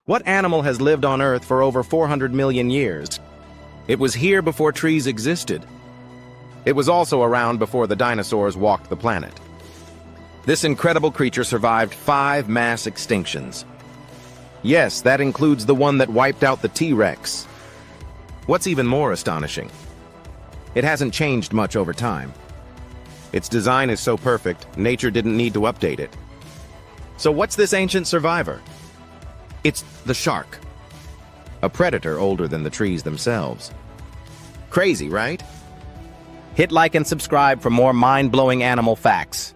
What animal has lived on Earth for over 400 million years? It was here before trees existed. It was also around before the dinosaurs walked the planet. This incredible creature survived 5 mass extinctions. Yes, that includes the one that wiped out the T-Rex. What's even more astonishing? It hasn't changed much over time. Its design is so perfect, nature didn't need to update it. So what's this ancient survivor? It's the shark. A predator older than the trees themselves. Crazy, right? Hit like and subscribe for more mind-blowing animal facts.